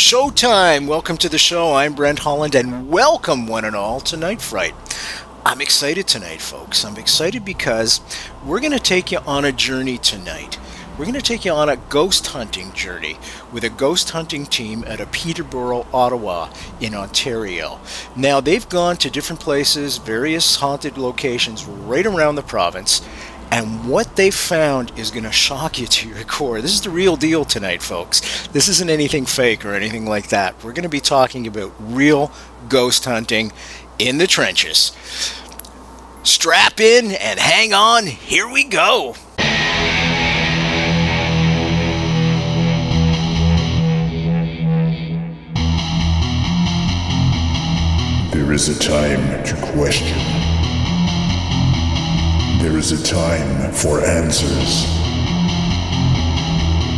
Showtime! Welcome to the show. I'm Brent Holland, and welcome one and all to Night Fright. I'm excited tonight, folks. I'm excited because we're going to take you on a journey tonight. We're going to take you on a ghost hunting journey with a ghost hunting team at a Peterborough, Ottawa in Ontario. Now, they've gone to different places, various haunted locations right around the province, and what they found is going to shock you to your core. This is the real deal tonight, folks. This isn't anything fake or anything like that. We're going to be talking about real ghost hunting in the trenches. Strap in and hang on. Here we go. There is a time to question. There is a time for answers.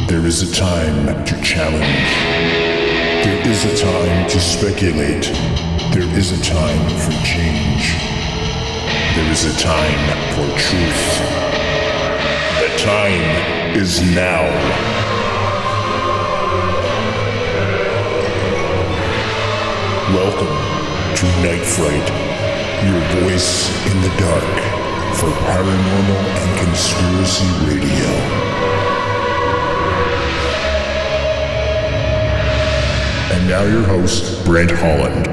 There is a time to challenge. There is a time to speculate. There is a time for change. There is a time for truth. The time is now. Welcome to Night Fright, your voice in the dark for paranormal and conspiracy radio. And now your host, Brent Holland.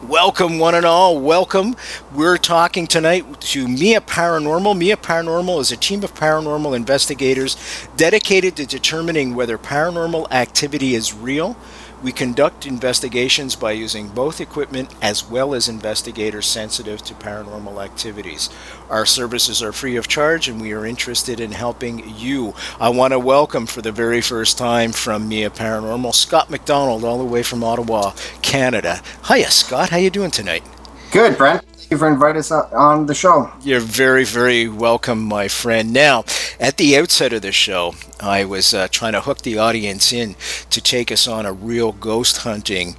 Welcome, one and all. Welcome. We're talking tonight to MIA Paranormal. MIA Paranormal is a team of paranormal investigators dedicated to determining whether paranormal activity is real. We conduct investigations by using both equipment as well as investigators sensitive to paranormal activities. Our services are free of charge, and we are interested in helping you. I want to welcome for the very first time from MIA Paranormal, Scott McDonald, all the way from Ottawa, Canada. Hiya, Scott. How you doing tonight? Good, Brent. Thank you for inviting us on the show. You're very, very welcome, my friend. Now, at the outset of the show, I was trying to hook the audience in to take us on a real ghost hunting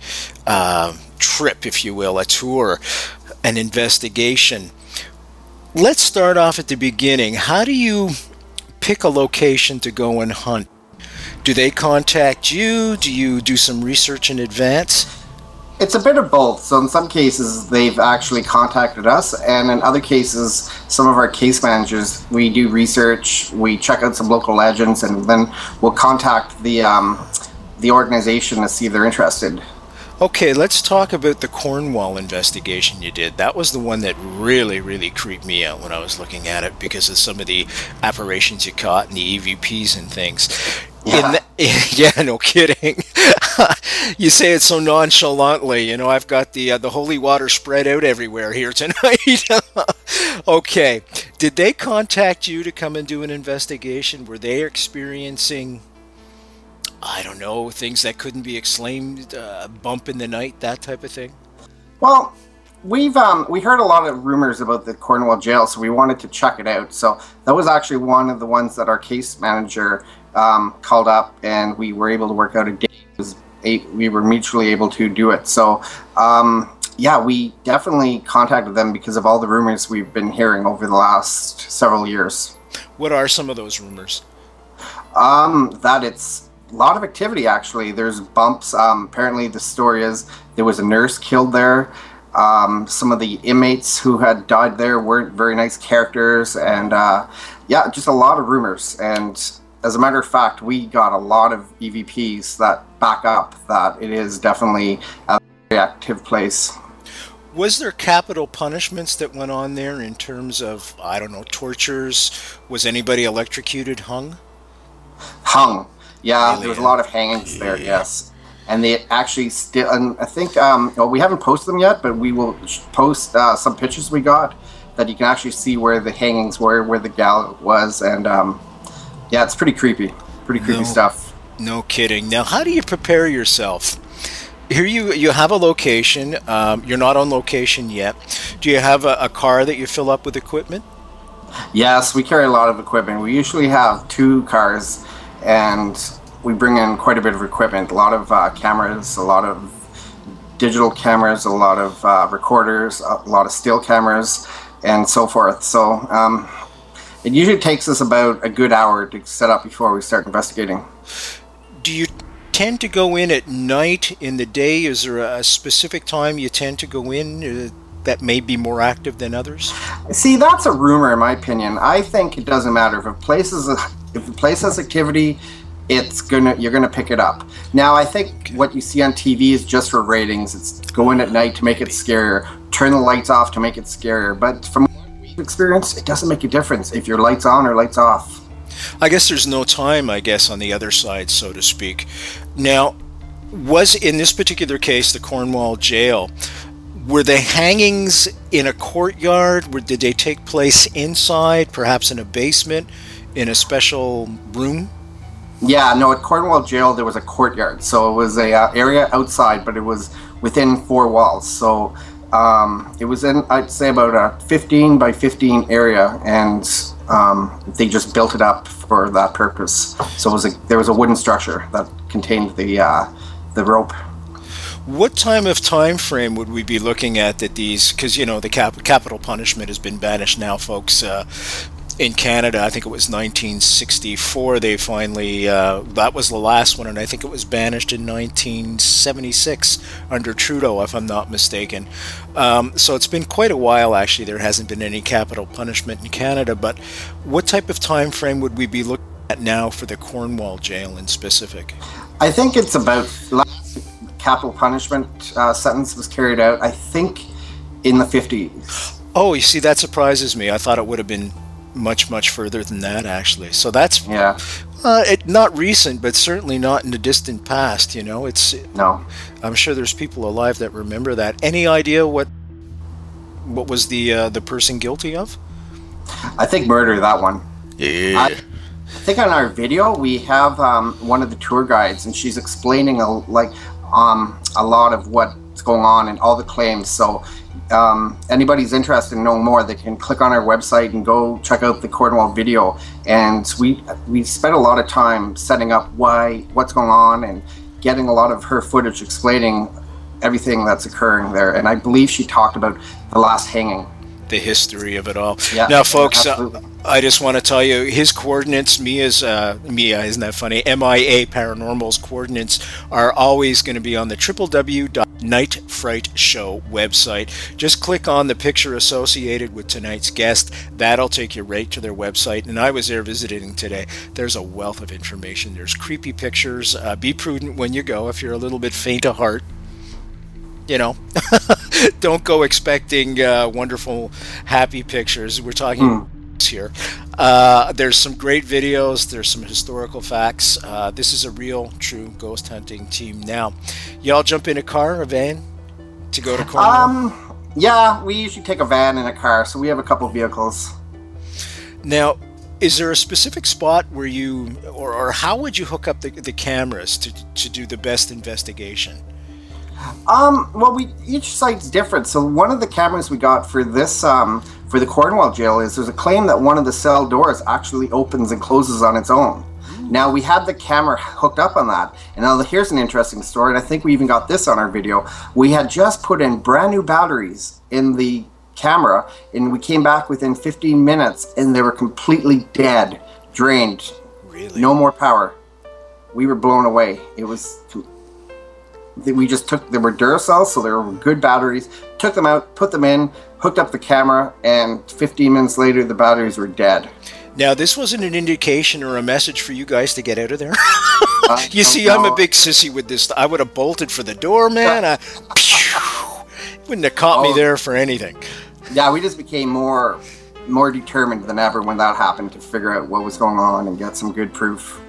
trip, if you will, a tour, an investigation. Let's start off at the beginning. How do you pick a location to go and hunt? Do they contact you? Do you do some research in advance? It's a bit of both. So in some cases, they've actually contacted us, and in other cases, some of our case managers, we do research, we check out some local legends, and then we'll contact the organization to see if they're interested. Okay, let's talk about the Cornwall investigation you did. That was the one that really, really creeped me out when I was looking at it because of some of the apparitions you caught and the EVPs and things. Yeah, yeah, no kidding. You say it so nonchalantly. You know, I've got the holy water spread out everywhere here tonight. Okay, did they contact you to come and do an investigation? Were they experiencing, I don't know, things that couldn't be explained, bump in the night, that type of thing? Well, we heard a lot of rumors about the Cornwall jail, so we wanted to check it out. So that was actually one of the ones that our case manager called up, and we were able to work out a date. We were mutually able to do it. So yeah, we definitely contacted them because of all the rumors we've been hearing over the last several years. What are some of those rumors? That it's a lot of activity, actually. There's bumps. Apparently the story is there was a nurse killed there. Some of the inmates who had died there weren't very nice characters, and yeah, just a lot of rumors. And as a matter of fact, we got a lot of EVPs that back up that it is definitely a very active place. Was there capital punishments that went on there in terms of, I don't know, tortures? Was anybody electrocuted, hung? Hung. Yeah, Really? there was a lot of hangings there, yes. And they actually still, and I think, well, we haven't posted them yet, but we will post some pictures we got that you can actually see where the hangings were, where the gallows was, and yeah, it's pretty creepy stuff. No kidding. Now, how do you prepare yourself? Here you have a location. You're not on location yet. Do you have a car that you fill up with equipment? Yes, we carry a lot of equipment. We usually have 2 cars, and we bring in quite a bit of equipment. A lot of cameras, a lot of digital cameras, a lot of recorders, a lot of still cameras, and so forth. So it usually takes us about a good hour to set up before we start investigating. Do you tend to go in at night, in the day? Is there a specific time you tend to go in that may be more active than others? See, that's a rumor in my opinion. I think it doesn't matter if a place has activity, you're gonna pick it up. Now, I think what you see on TV is just for ratings. It's go in at night to make it scarier, turn the lights off to make it scarier. But from experience, it doesn't make a difference if your lights on or lights off. I guess there's no time, I guess, on the other side, so to speak. Now, was in this particular case the Cornwall jail, were the hangings in a courtyard? Did they take place inside, perhaps in a basement, in a special room? Yeah, no, at Cornwall jail there was a courtyard, so it was a area outside, but it was within 4 walls. So it was in, I'd say, about a 15 by 15 area, and they just built it up for that purpose. So there was a wooden structure that contained the rope. What time frame would we be looking at that these, because you know the capital punishment has been banished now, folks, in Canada? I think it was 1964 they finally, that was the last one, and I think it was banished in 1976 under Trudeau, if I'm not mistaken. So it's been quite a while, actually. There hasn't been any capital punishment in Canada, but what type of time frame would we be looking at now for the Cornwall jail in specific? I think it's about, capital punishment sentence was carried out, I think, in the 50s. Oh, you see, that surprises me. I thought it would have been much further than that, actually. So that's, yeah, not recent, but certainly not in the distant past. You know, no. I'm sure there's people alive that remember that. Any idea what was the person guilty of? I think murder, that one. Yeah. I think on our video we have one of the tour guides, and she's explaining a lot of what's going on and all the claims. So anybody's interested in knowing more, they can click on our website and go check out the Cornwall video. And we spent a lot of time setting up what's going on and getting a lot of her footage explaining everything that's occurring there. And I believe she talked about the last hanging. The history of it all. Yeah, now, folks, absolutely. I just want to tell you his coordinates. MIA, isn't that funny? MIA Paranormal's coordinates are always going to be on the www.Night Fright Show website. Just click on the picture associated with tonight's guest. That'll take you right to their website. And I was there visiting today. There's a wealth of information. There's creepy pictures. Be prudent when you go if you're a little bit faint of heart. You know, don't go expecting wonderful, happy pictures. We're talking here. There's some great videos. There's some historical facts. This is a real, true ghost hunting team. Now, y'all jump in a car, a van, to go to Cornwall? Yeah, we usually take a van and a car, so we have a couple vehicles. Now, is there a specific spot where you, or how would you hook up the cameras to do the best investigation? Well, each site's different. So one of the cameras we got for this, for the Cornwall jail, is there's a claim that one of the cell doors actually opens and closes on its own. Now, we had the camera hooked up on that. And now here's an interesting story, and I think we even got this on our video. We had just put in brand new batteries in the camera, and we came back within 15 minutes, and they were completely dead, drained. Really? No more power. We were blown away. It was... We just they were Duracell, so they were good batteries, took them out, put them in, hooked up the camera, and 15 minutes later the batteries were dead. Now, this wasn't an indication or a message for you guys to get out of there? You see, I'm a big sissy with this. I would have bolted for the door, man. Wouldn't have caught me there for anything. Yeah, we just became more determined than ever when that happened to figure out what was going on and get some good proof.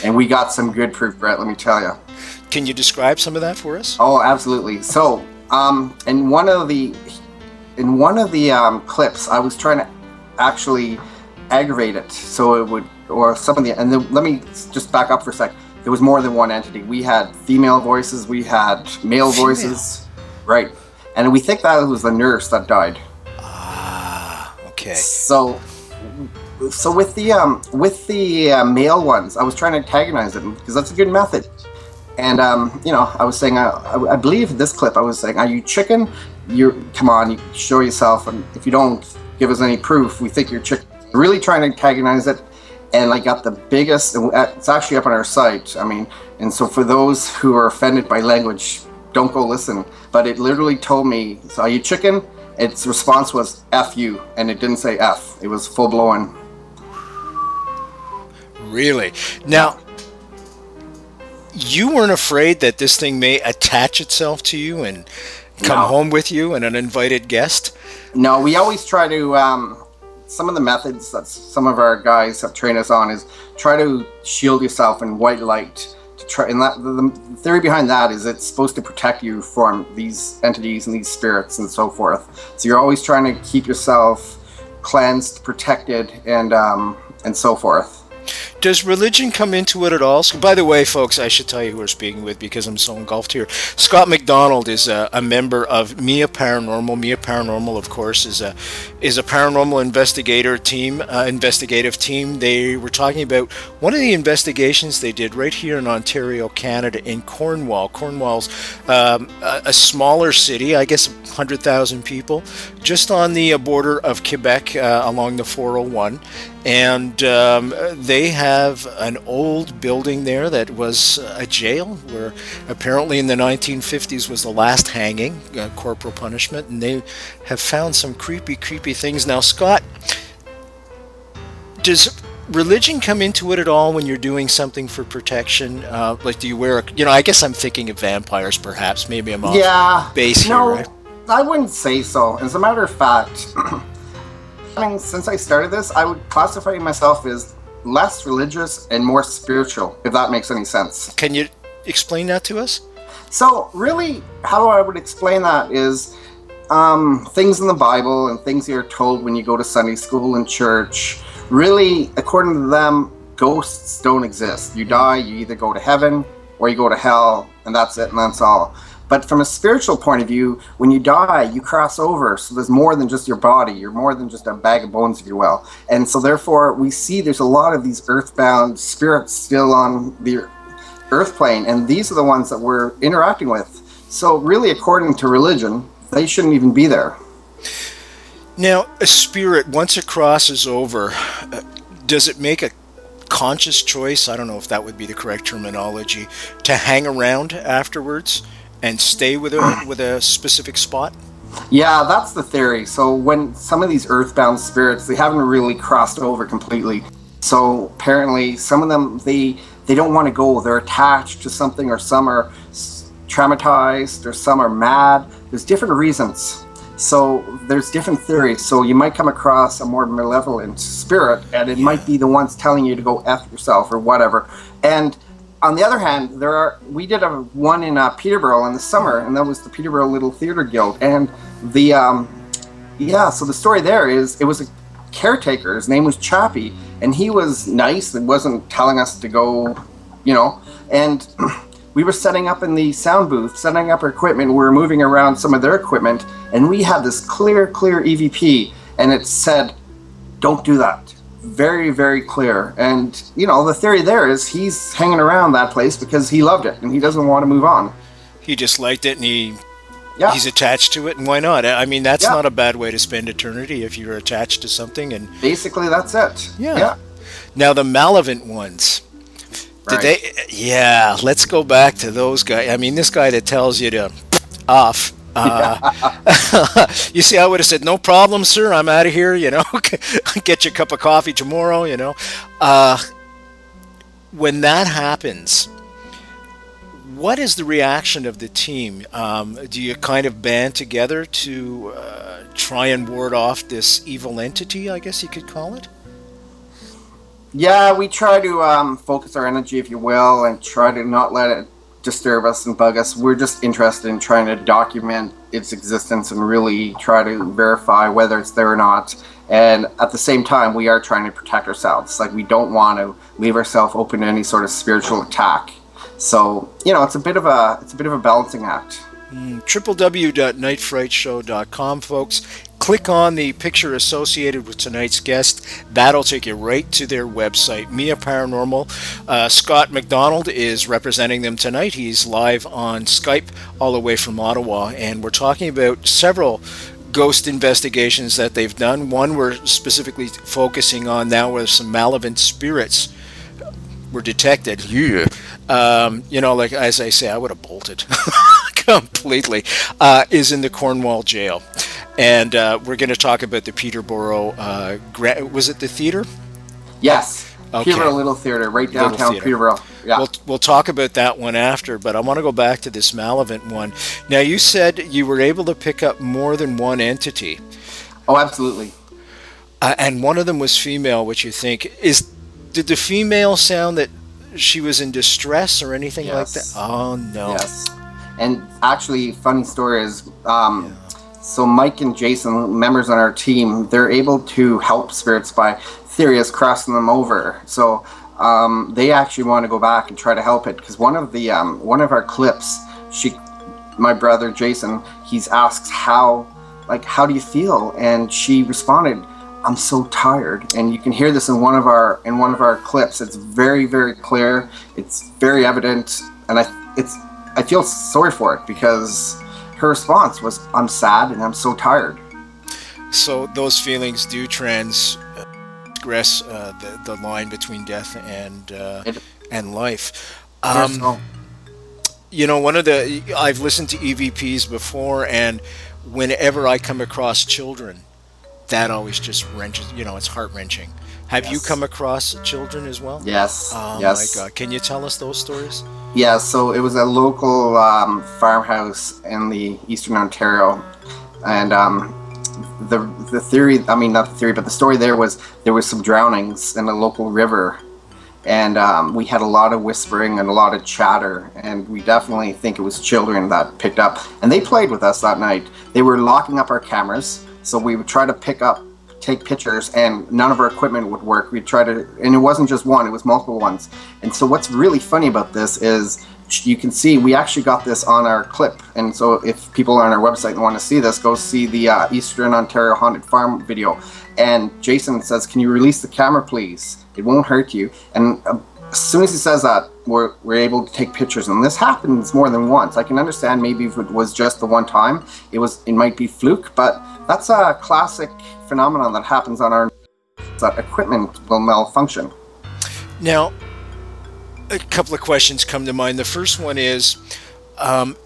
And we got some good proof, Brett, let me tell you. Can you describe some of that for us? Oh, absolutely. So, in one of the clips, I was trying to actually aggravate it so it would, or some of the, and then let me just back up for a sec. There was more than one entity. We had female voices, we had male voices, right? And we think that was the nurse that died. Ah, okay. So with the male ones, I was trying to antagonize them because that's a good method. And you know, I was saying, I believe this clip, I was saying, "Are you chicken? Come on, you show yourself, and if you don't, give us any proof. We think your chick really trying to antagonize it, and like got the biggest. It's actually up on our site. I mean, and so for those who are offended by language, don't go listen. But it literally told me, "So are you chicken?" Its response was "F you," and it didn't say F. It was full blown. Really? Now, you weren't afraid that this thing may attach itself to you and come home with you and an uninvited guest? No, we always try to, some of the methods that some of our guys have trained us on is try to shield yourself in white light. To try, and that, the theory behind that is it's supposed to protect you from these entities and these spirits and so forth. So you're always trying to keep yourself cleansed, protected, and so forth. Does religion come into it at all? By the way, folks, I should tell you who we're speaking with because I'm so engulfed here. Scott McDonald is a member of MIA Paranormal. MIA Paranormal, of course, is a paranormal investigative team. They were talking about one of the investigations they did right here in Ontario, Canada, in Cornwall. Cornwall's a smaller city, I guess 100,000 people, just on the border of Quebec along the 401. And they have an old building there that was a jail where apparently in the 1950s was the last hanging, corporal punishment, and they have found some creepy things. Now, Scott, does religion come into it at all when you're doing something for protection? Like, do you wear I guess I'm thinking of vampires, perhaps. Maybe I'm off base here, right? I wouldn't say so. As a matter of fact, I mean, since I started this, I would classify myself as less religious and more spiritual, if that makes any sense. Can you explain that to us? So, really, how I would explain that is things in the Bible and things you're told when you go to Sunday school and church. Really, according to them, ghosts don't exist. You die, you either go to heaven or you go to hell, and that's it, and that's all. But from a spiritual point of view, when you die, you cross over. So there's more than just your body. You're more than just a bag of bones, if you will. And so therefore, we see there's a lot of these earthbound spirits still on the earth plane. And these are the ones that we're interacting with. So really, according to religion, they shouldn't even be there. Now, a spirit, once it crosses over, does it make a conscious choice, I don't know if that would be the correct terminology, to hang around afterwards and stay with a specific spot? Yeah, that's the theory. So when some of these earthbound spirits, they haven't really crossed over completely. So apparently some of them, they don't want to go. They're attached to something, or some are traumatized, or some are mad. There's different reasons. So there's different theories. So you might come across a more malevolent spirit, and it might be the ones telling you to go F yourself or whatever. And on the other hand, we did one in Peterborough in the summer, and that was the Peterborough Little Theatre Guild. And so the story there is, it was a caretaker. His name was Chappie, and he was nice and wasn't telling us to go, and we were setting up in the sound booth, setting up our equipment. We were moving around some of their equipment, and we had this clear EVP, and it said, "Don't do that." Very, very clear. And, the theory there is he's hanging around that place because he loved it and he doesn't want to move on. He just liked it, and he's attached to it, and why not? I mean, that's not a bad way to spend eternity if you're attached to something. And basically, that's it. Yeah. Now, the malevolent ones. Let's go back to those guys. I mean, this guy that tells you to off. You see, I would have said, "No problem, sir. I'm out of here. Get you a cup of coffee tomorrow." When that happens, what is the reaction of the team? Do you kind of band together to try and ward off this evil entity, I guess you could call it? Yeah, we try to focus our energy, if you will, and try to not let it disturb us and bug us. We're just interested in trying to document its existence and really try to verify whether it's there or not. And at the same time, we are trying to protect ourselves. Like, we don't want to leave ourselves open to any sort of spiritual attack. So, it's a bit of a balancing act. www.nightfrightshow.com, folks. Click on the picture associated with tonight's guest. That'll take you right to their website, MIA Paranormal. Scott McDonald is representing them tonight. He's live on Skype all the way from Ottawa, and we're talking about several ghost investigations that they've done. One we're specifically focusing on now, where some malevolent spirits were detected. Yeah. You know, like as I say, I would have bolted completely. Is in the Cornwall jail, and we're going to talk about the Peterborough. Was it the theater? Yes. Okay. Peterborough Little Theater, right downtown Peterborough. Yeah. We'll talk about that one after, but I want to go back to this malevolent one. Now, you said you were able to pick up more than one entity. Oh, absolutely. And one of them was female, which you think is... Did the female sound that she was in distress or anything like that? Oh, no. Yes. And actually, funny story is... So Mike and Jason, members on our team, they're able to help spirits by Theorius crossing them over. So they actually want to go back and try to help it, because one of our clips, my brother Jason, he's asked how do you feel, and she responded, "I'm so tired." And you can hear this in one of our clips. It's very, very clear. It's very evident, and I feel sorry for it, because her response was, "I'm sad and I'm so tired." So those feelings do transgress the line between death and life. You know, I've listened to EVPs before, and whenever I come across children, that always just wrenches. You know, it's heart wrenching. Have you come across children as well? Yes. Oh yes. my God! Can you tell us those stories? Yeah, so it was a local farmhouse in the Eastern Ontario, and the theory, I mean not the theory, but the story there was some drownings in a local river, and we had a lot of whispering and a lot of chatter, and we definitely think it was children that picked up, and they played with us that night. They were locking up our cameras, so we would try to take pictures, and none of our equipment would work. We'd try to, and it wasn't just one, it was multiple ones. And so what's really funny about this is, you can see we actually got this on our clip, and so if people are on our website and want to see this, go see the Eastern Ontario Haunted Farm video. And Jason says, "Can you release the camera, please? It won't hurt you." And as soon as he says that, we're able to take pictures, and this happens more than once. I can understand maybe if it was just the one time, it might be fluke, but that's a classic phenomenon that happens on our equipment will malfunction. Now, a couple of questions come to mind. The first one is,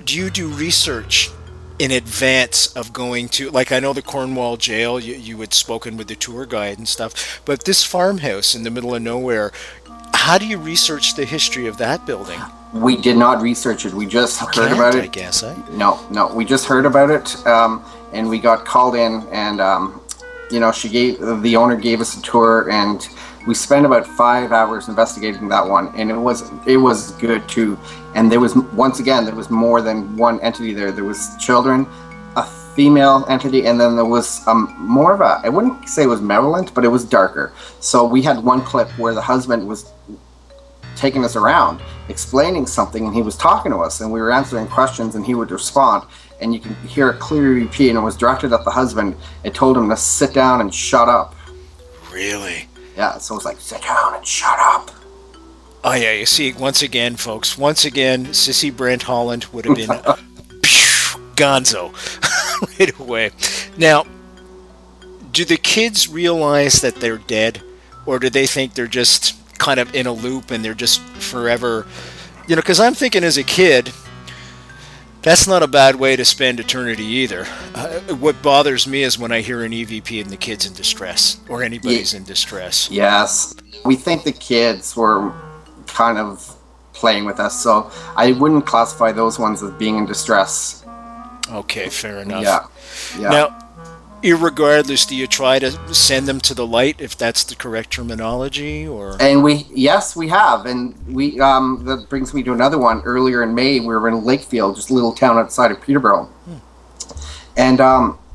do you do research in advance of going to, like, I know the Cornwall jail, you had spoken with the tour guide and stuff, but this farmhouse in the middle of nowhere, how do you research the history of that building? We did not research it. We just heard about it. I guess, eh? No, we just heard about it, and we got called in, and you know, the owner gave us a tour, and we spent about 5 hours investigating that one, and it was good too. And there was, once again, there was more than one entity there. There was children, a female entity, and then there was more of a, I wouldn't say it was malevolent, but it was darker. So we had one clip where the husband was taking us around, explaining something, and he was talking to us, and we were answering questions, and he would respond, and you can hear a clear EVP, and it was directed at the husband. It told him to sit down and shut up. Really? Yeah, so it was like, sit down and shut up. Oh yeah, you see, once again, folks, Sissy Brent Holland would have been gonzo right away. Now, do the kids realize that they're dead, or do they think they're just kind of in a loop and they're just forever, you know, because I'm thinking as a kid, that's not a bad way to spend eternity either. What bothers me is when I hear an EVP and the kid's in distress, or anybody's in distress. Yes, we think the kids were kind of playing with us, so I wouldn't classify those ones as being in distress. Okay, fair enough. Yeah. Now, irregardless, do you try to send them to the light, if that's the correct terminology, or? And yes, we have, and we that brings me to another one. Earlier in May, we were in Lakefield, just a little town outside of Peterborough, and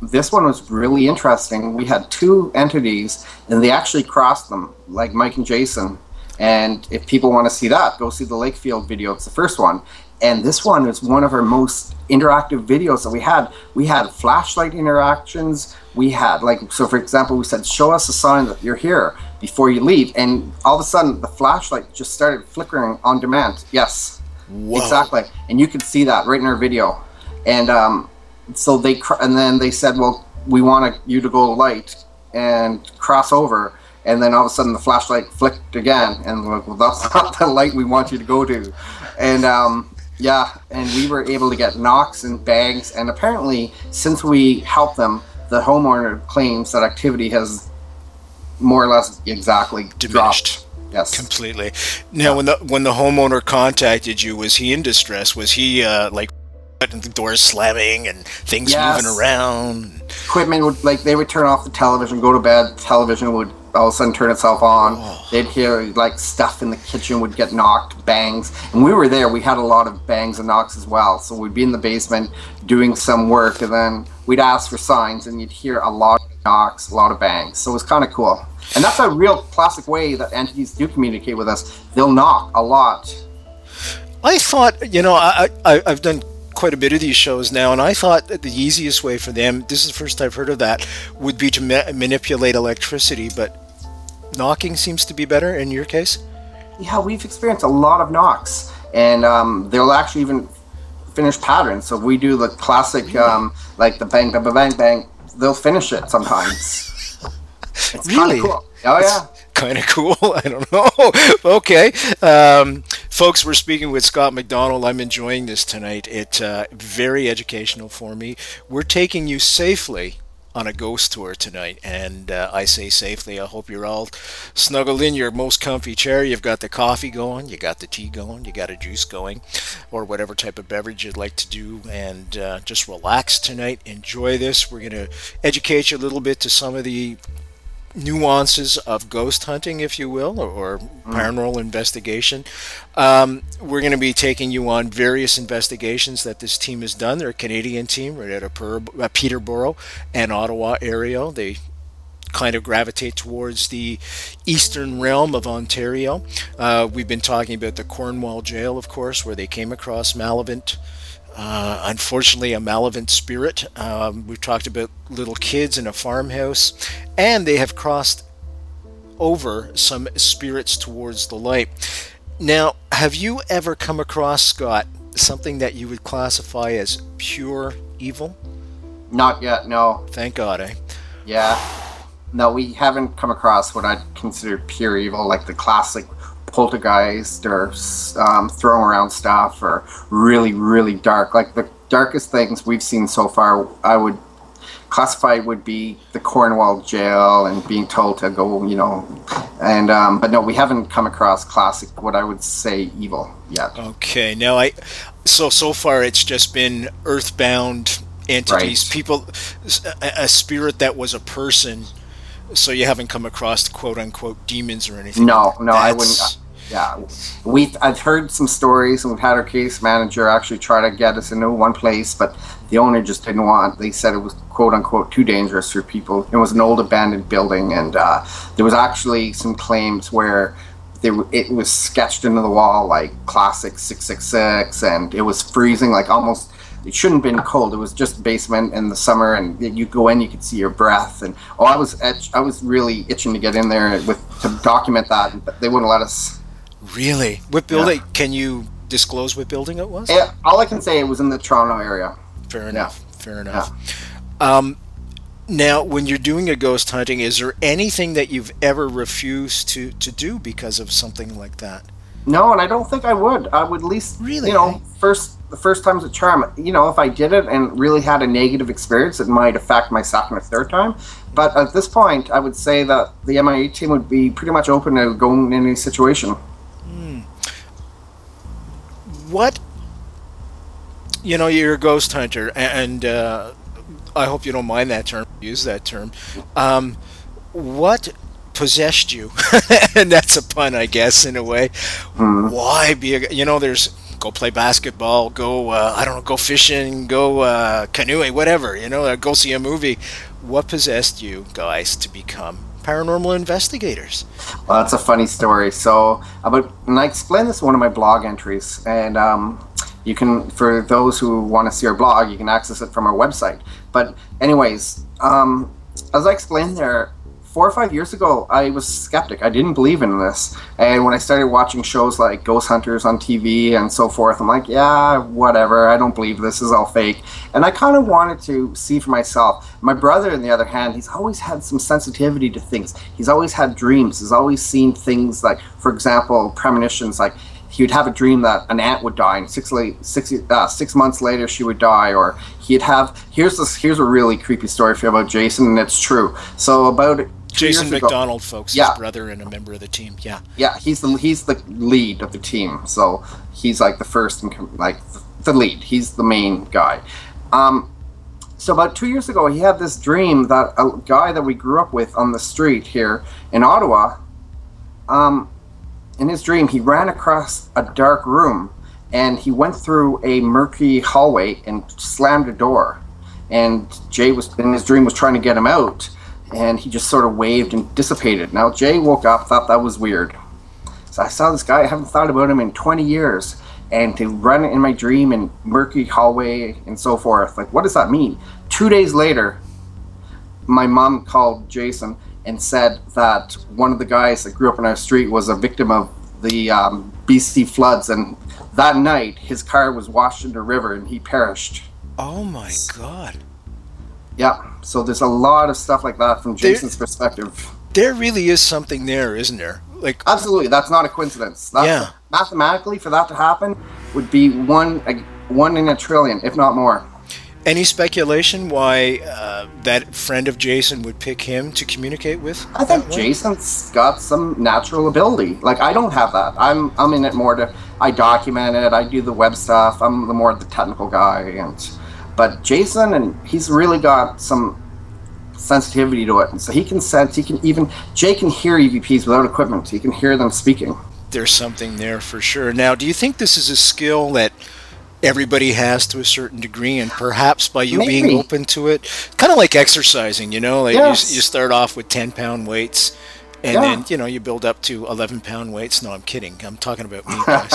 this one was really interesting. We had two entities, and they actually crossed them, like Mike and Jason. And if people want to see that, go see the Lakefield video. It's the first one. And this one is one of our most interactive videos that we had. We had flashlight interactions. We had, like, so for example, we said, show us a sign that you're here before you leave. And all of a sudden, the flashlight just started flickering on demand. Yes. Whoa. Exactly. And you could see that right in our video. And so and then they said, well, we want you to go light and cross over. And then all of a sudden the flashlight flicked again, and we're like, well, that's not the light we want you to go to. And yeah, and we were able to get knocks and bangs, and apparently since we helped them, the homeowner claims that activity has more or less exactly diminished. Dropped. Yes, completely. Now, when the homeowner contacted you, was he in distress? Was he like the doors slamming and things moving around? Equipment would, like, they would turn off the television, go to bed. Television would all of a sudden turn itself on. They'd hear like stuff in the kitchen would get knocked, bangs. And we were there. We had a lot of bangs and knocks as well. So we'd be in the basement doing some work, and then we'd ask for signs, and you'd hear a lot of knocks, a lot of bangs. So it was kind of cool. And that's a real classic way that entities do communicate with us. They'll knock a lot. I thought, you know, I've done quite a bit of these shows now, and I thought that the easiest way for them, this is the first I've heard of that, would be to manipulate electricity, but knocking seems to be better in your case? Yeah, we've experienced a lot of knocks, and they'll actually even finish patterns. So if we do the classic, like the bang, bang, bang, bang, they'll finish it sometimes. It's kind of cool. Oh, yeah. Kind of cool. I don't know. Okay. Folks, we're speaking with Scott McDonald. I'm enjoying this tonight. It's very educational for me. We're taking you safely on a ghost tour tonight, and I say safely, I hope you're all snuggled in your most comfy chair. You've got the coffee going, you got the tea going, you got a juice going, or whatever type of beverage you'd like to do, and just relax tonight. Enjoy this. We're going to educate you a little bit to some of the nuances of ghost hunting, if you will, or paranormal investigation. We're going to be taking you on various investigations that this team has done. They're a Canadian team right out of Peterborough and Ottawa area. They kind of gravitate towards the eastern realm of Ontario. We've been talking about the Cornwall jail, of course, where they came across malevolent, unfortunately a malevolent spirit. We've talked about little kids in a farmhouse, and they have crossed over some spirits towards the light. Now, have you ever come across, Scott, something that you would classify as pure evil? Not yet, no. Thank God, eh? Yeah. No, we haven't come across what I'd consider pure evil, like the classic poltergeist or throwing around stuff, or really, really dark. Like the darkest things we've seen so far, I would classify would be the Cornwall jail and being told to go, you know, and but no, we haven't come across classic, what I would say, evil yet. Okay, now so far it's just been earthbound entities, right. People, a spirit that was a person. So you haven't come across quote unquote demons or anything? No, I wouldn't. Yeah, I've heard some stories, and we've had our case manager actually try to get us into one place, but the owner just didn't want. They said it was quote unquote too dangerous for people. It was an old abandoned building, and there was actually some claims where it was sketched into the wall like classic 666, and it was freezing, like almost. It shouldn't have been cold. It was just basement in the summer, and you go in, you could see your breath. And I was really itching to get in there to document that, but they wouldn't let us. Really? What building? Yeah. Can you disclose what building it was? Yeah, all I can say, it was in the Toronto area. Fair enough. Yeah. Fair enough. Yeah. Now, when you're doing a ghost hunting, is there anything that you've ever refused to do because of something like that? No, and I don't think I would. I would at least, really, you know, the first time's a charm. You know, if I did it and really had a negative experience, it might affect my second or third time. But at this point, I would say that the MIA team would be pretty much open to going in any situation. What, you know, you're a ghost hunter, and I hope you don't mind that term, use that term. What possessed you? And that's a pun, I guess, in a way. Why be a, you know, there's go play basketball, go I don't know, go fishing, go canoeing, whatever, you know, go see a movie. What possessed you guys to become paranormal investigators? Well, that's a funny story. So and I explained this in one of my blog entries, and you can, for those who want to see our blog, you can access it from our website. But anyways, as I explained there, 4 or 5 years ago, I was skeptic. I didn't believe in this. And when I started watching shows like Ghost Hunters on TV and so forth, I'm like, yeah, whatever. I don't believe this is all fake. And I kind of wanted to see for myself. My brother, on the other hand, he's always had some sensitivity to things. He's always had dreams. He's always seen things like, for example, premonitions. Like he would have a dream that an ant would die, and 6 months later she would die. Or he'd have, here's a really creepy story for you about Jason, and it's true. So about Jason McDonald, folks, his brother and a member of the team. Yeah, he's the lead of the team. So he's like the first, like the lead. He's the main guy. So about 2 years ago, he had this dream that a guy that we grew up with on the street here in Ottawa, in his dream, he ran across a dark room, and he went through a murky hallway and slammed a door. And Jay was, in his dream, was trying to get him out, and he just sort of waved and dissipated. Now, Jay woke up, thought that was weird. So I saw this guy, I haven't thought about him in 20 years, and to run in my dream in murky hallway and so forth. Like, what does that mean? 2 days later, my mom called Jason and said that one of the guys that grew up in our street was a victim of the BC floods, and that night his car was washed into a river and he perished. Oh my God. Yeah, so there's a lot of stuff like that from Jason's perspective. There really is something there, isn't there? Like, absolutely, that's not a coincidence. That's mathematically, for that to happen would be one in a trillion, if not more. Any speculation why that friend of Jason would pick him to communicate with? I think Jason's got some natural ability. Like, I don't have that. I'm in it more to, I document it, I do the web stuff, I'm the more the technical guy, but Jason, and he's really got some sensitivity to it, and so he can sense, Jay can hear EVPs without equipment. He can hear them speaking. There's something there for sure. Now, do you think this is a skill that everybody has to a certain degree, and perhaps by you being open to it, kind of like exercising, you know, like you start off with 10-pound weights, and then, you know, you build up to 11-pound weights. No, I'm kidding. I'm talking about me, guys.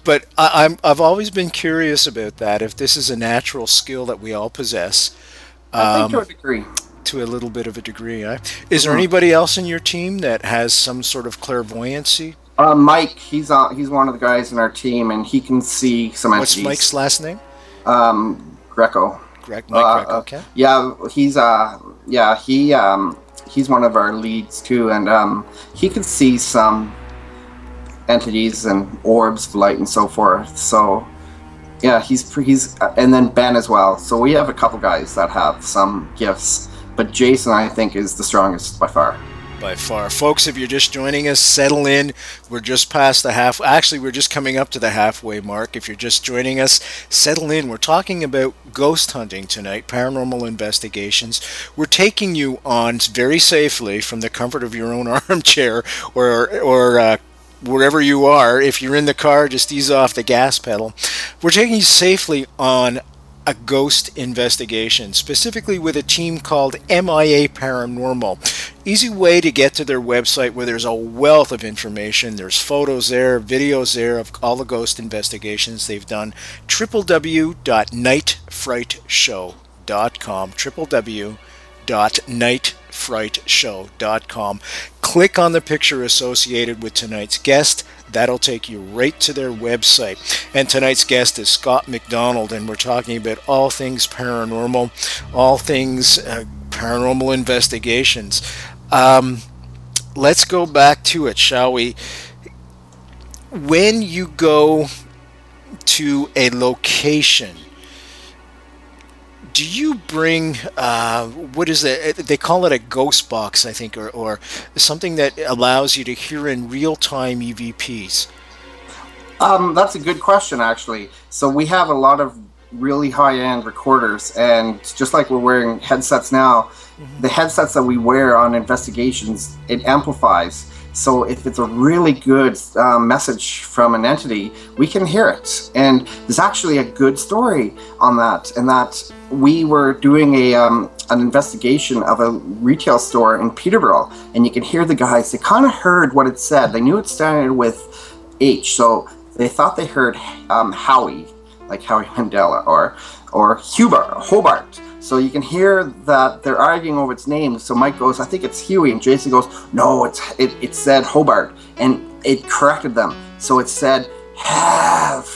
But I've always been curious about that, if this is a natural skill that we all possess. I think to a degree. To a little bit of a degree. Is there anybody else in your team that has some sort of clairvoyancy? Mike, he's one of the guys in our team, and he can see some entities. What's Mike's last name? Greco. Mike Greco. Okay. Yeah, he's one of our leads too, and he can see some entities and orbs of light and so forth. So yeah, he's and then Ben as well. So we have a couple guys that have some gifts, but Jason, I think, is the strongest by far. By far. Folks, if you're just joining us, settle in. We're just past the actually, we're just coming up to the halfway mark. If you're just joining us, settle in. We're talking about ghost hunting tonight, paranormal investigations. We're taking you on very safely from the comfort of your own armchair or wherever you are. If you're in the car, just ease off the gas pedal. We're taking you safely on a ghost investigation, specifically with a team called MIA Paranormal. Easy way to get to their website, where there's a wealth of information. There's photos there, videos there of all the ghost investigations they've done. www.nightfrightshow.com. www.nightfrightshow.com. Click on the picture associated with tonight's guest. That'll take you right to their website. And tonight's guest is Scott McDonald, and we're talking about all things paranormal, all things paranormal investigations. Let's go back to it, shall we? When you go to a location, do you bring, what is it? They call it a ghost box, I think, or something that allows you to hear in real-time EVPs? That's a good question, actually. So we have a lot of really high-end recorders, and just like we're wearing headsets now, the headsets that we wear on investigations, it amplifies. So if it's a really good message from an entity, we can hear it. And there's actually a good story on that, and that we were doing an investigation of a retail store in Peterborough, and you can hear the guys, they kind of heard what it said. They knew it started with H, so they thought they heard Howie, like Howie Mandela, or Hobart. So you can hear that they're arguing over its name. So Mike goes, I think it's Huey. And Jason goes, no, it said Hobart. And it corrected them. So it said have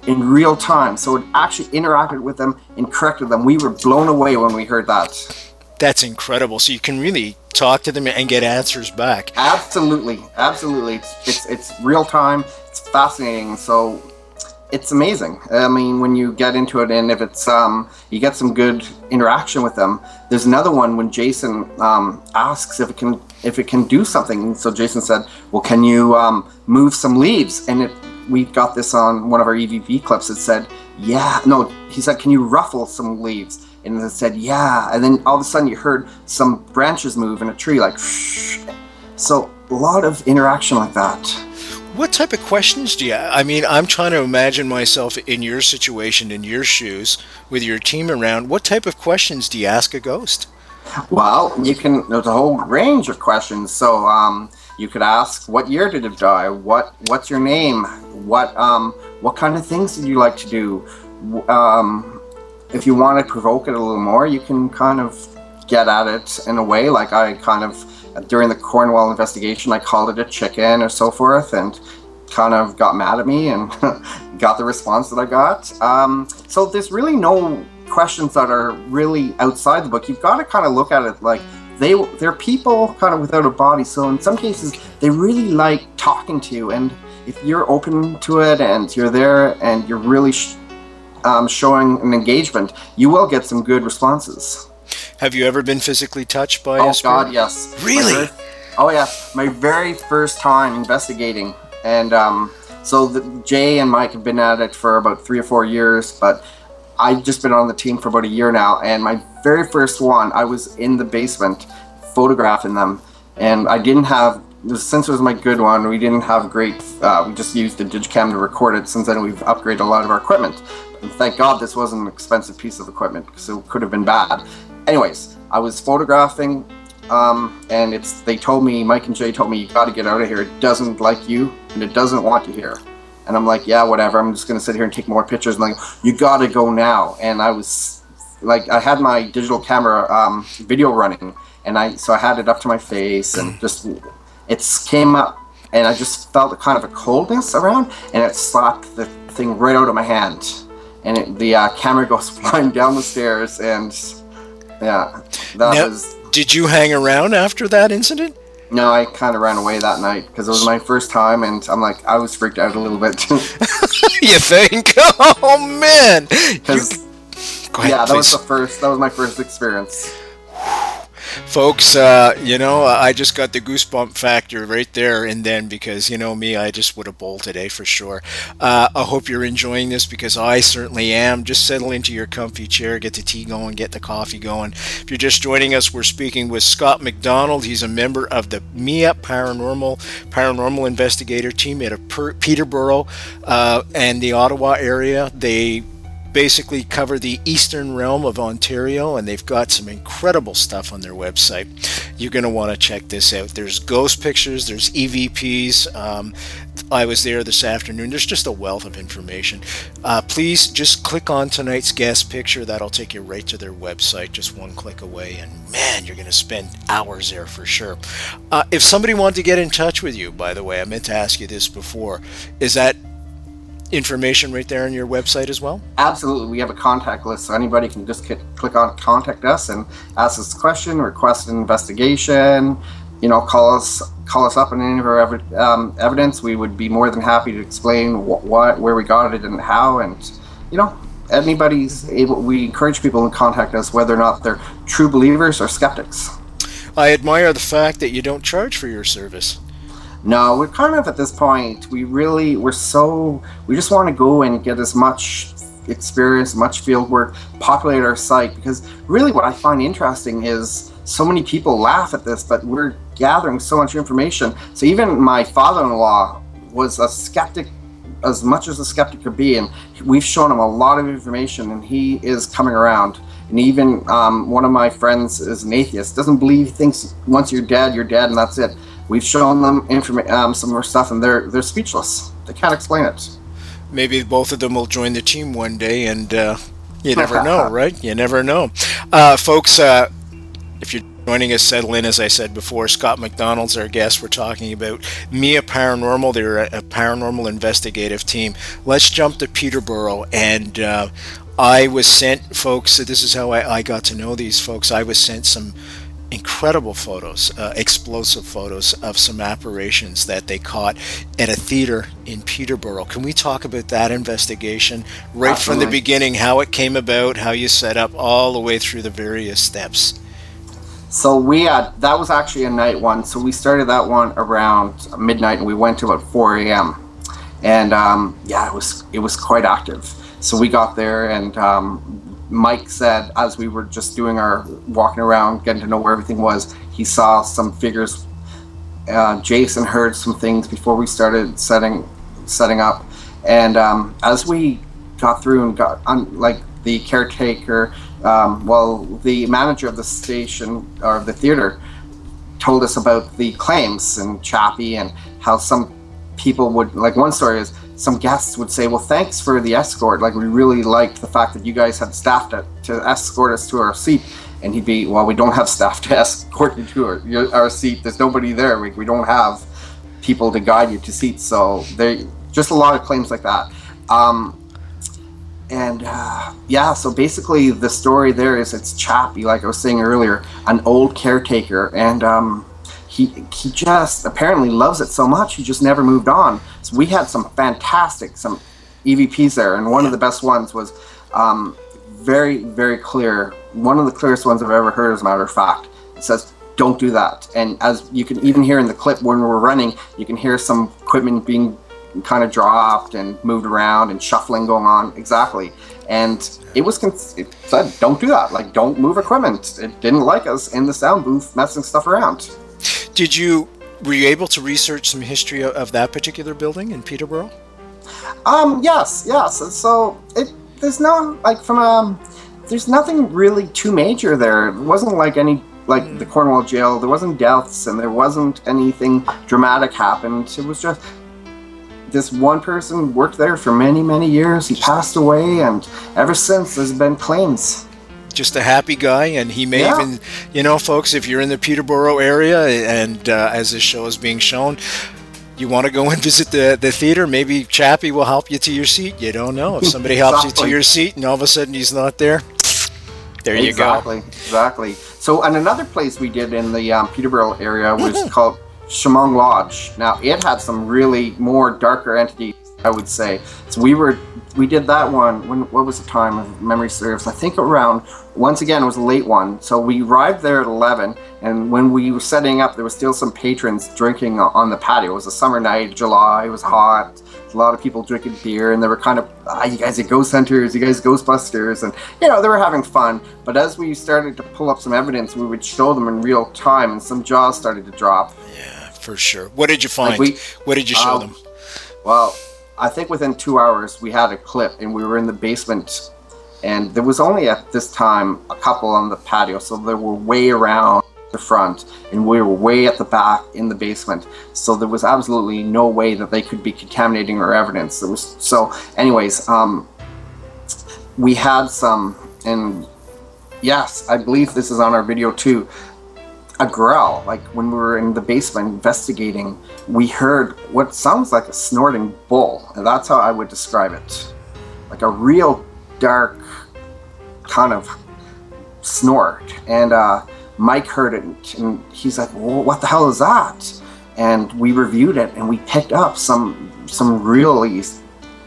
in real time. So it actually interacted with them and corrected them. We were blown away when we heard that. That's incredible. So you can really talk to them and get answers back. Absolutely. Absolutely. It's real time. It's fascinating. So it's amazing. I mean, when you get into it, and if it's you get some good interaction with them. There's another one when Jason asks if it can do something. So Jason said, "Well, can you move some leaves?" And we got this on one of our EVP clips. It said, "Yeah." No, he said, "Can you ruffle some leaves?" And it said, "Yeah." And then all of a sudden, you heard some branches move in a tree, like. Shh. So a lot of interaction like that. What type of questions do you... I mean, I'm trying to imagine myself in your situation, in your shoes, with your team around. What type of questions do you ask a ghost? Well, there's a whole range of questions. So you could ask, what year did it die? What's your name? What kind of things did you like to do? If you want to provoke it a little more, you can kind of get at it in a way. Like I kind of... During the Cornwall investigation, I called it a chicken or so forth, and kind of got mad at me and got the response that I got. So there's really no questions that are really outside the book. You've got to kind of look at it like they're people kind of without a body. So in some cases, they really like talking to you, and if you're open to it and you're there and you're really showing an engagement, you will get some good responses. Have you ever been physically touched by a spirit? Oh, God, yes. Really? My very first time investigating. And Jay and Mike have been at it for about 3 or 4 years, but I've just been on the team for about a year now. And my very first one, I was in the basement photographing them. And I didn't have, since it was my good one, we didn't have great, we just used the Digicam to record it. Since then, we've upgraded a lot of our equipment. And thank God this wasn't an expensive piece of equipment, because it could have been bad. Anyways, I was photographing, and they told me, Mike and Jay told me, you got to get out of here. It doesn't like you, and it doesn't want you here. And I'm like, yeah, whatever. I'm just going to sit here and take more pictures. And like, you got to go now. And I was like, I had my digital camera video running, and so I had it up to my face, and just it came up, and I just felt kind of a coldness around, and it slapped the thing right out of my hand, and the camera goes flying down the stairs, and. Yeah, Did you hang around after that incident? No, I kind of ran away that night because it was my first time, and I was freaked out a little bit. You think? Oh man! Go ahead, yeah, please. That was my first experience. Folks, I just got the goosebump factor right there and then, because you know me, I just would have bowled today for sure. I hope you're enjoying this, because I certainly am. Just settle into your comfy chair, get the tea going, get the coffee going. If you're just joining us, we're speaking with Scott McDonald. He's a member of the MIA Paranormal Investigator team out of Peterborough and the Ottawa area. They basically cover the eastern realm of Ontario, and they've got some incredible stuff on their website. You're going to want to check this out. There's ghost pictures, there's EVPs. I was there this afternoon. There's just a wealth of information. Please just click on tonight's guest picture. That'll take you right to their website, just one click away, and man, you're going to spend hours there for sure. If somebody wanted to get in touch with you, by the way, I meant to ask you this before, is that information right there on your website as well? Absolutely. We have a contact list, so anybody can just click on contact us and ask us a question, request an investigation, call us up on any of our evidence. We would be more than happy to explain where we got it and how, and anybody's able. We encourage people to contact us, whether or not they're true believers or skeptics. I admire the fact that you don't charge for your service. No, we're kind of at this point, we just want to go and get as much experience, much field work, populate our site, because really what I find interesting is so many people laugh at this, but we're gathering so much information. So even my father-in-law was a skeptic, as much as a skeptic could be, and we've shown him a lot of information, and he is coming around. And even one of my friends is an atheist, doesn't believe, thinks once you're dead, and that's it. We've shown them some more stuff, and they're speechless. They can't explain it. Maybe both of them will join the team one day and You never know, right? You never know. Folks, if you're joining us, settle in. As I said before, Scott McDonald's our guest. We're talking about MIA Paranormal. They're a paranormal investigative team. Let's jump to Peterborough. And I was sent, folks, this is how I got to know these folks. I was sent some incredible photos, explosive photos of some apparitions that they caught at a theater in Peterborough. Can we talk about that investigation right Absolutely. from the beginning, how it came about, how you set up all the way through the various steps? So that was actually a night one. So we started that one around midnight and we went to about 4 a.m. And it was quite active. So we got there and Mike said, as we were just doing our walking around, getting to know where everything was, he saw some figures. Jason heard some things before we started setting up. And as we got through and got on, like the caretaker, the manager of the station or the theater told us about the claims and Chappie and how some people would, like one story is, some guests would say, well, thanks for the escort. Like, we really liked the fact that you guys had staff to escort us to our seat. And he'd be, well, we don't have staff to escort you to our seat. There's nobody there. We don't have people to guide you to seats. So just a lot of claims like that. So basically the story there is it's Chappie, like I was saying earlier, an old caretaker. And he just apparently loves it so much he just never moved on. So we had some EVPs there, and one of the best ones was very, very clear. One of the clearest ones I've ever heard, as a matter of fact. It says, don't do that. And as you can even hear in the clip when we're running, you can hear some equipment being kind of dropped and moved around and shuffling going on. Exactly. And it said, don't do that. Like, don't move equipment. It didn't like us in the sound booth messing stuff around. Were you able to research some history of that particular building in Peterborough? Yes. So there's nothing really too major there. It wasn't like the Cornwall jail. There wasn't deaths and there wasn't anything dramatic happened. It was just this one person worked there for many, many years. He passed away, and ever since there's been claims. Just a happy guy, and he may even, folks, if you're in the Peterborough area and as this show is being shown, you want to go and visit the theater, maybe Chappie will help you to your seat. You don't know. If somebody helps you to your seat and all of a sudden he's not there, there you go. Exactly. So, and another place we did in the Peterborough area was called Shamong Lodge. Now, it had some really more darker entities, I would say. So we did that one, what was the time, if memory serves? I think around, once again, it was a late one. So we arrived there at 11, and when we were setting up, there was still some patrons drinking on the patio. It was a summer night, July, it was hot. A lot of people drinking beer, and they were kind of, you guys are ghost hunters, you guys Ghostbusters, and, they were having fun. But as we started to pull up some evidence, we would show them in real time, and some jaws started to drop. Yeah, for sure. What did you find? What did you show them? Well, I think within 2 hours we had a clip, and we were in the basement, and there was only at this time a couple on the patio, so they were way around the front, and we were way at the back in the basement, so there was absolutely no way that they could be contaminating our evidence. We had some, and yes, I believe this is on our video too, a growl. Like when we were in the basement investigating, we heard what sounds like a snorting bull, and that's how I would describe it. Like a real dark kind of snort. And Mike heard it, and he's like, well, what the hell is that? And we reviewed it, and we picked up some really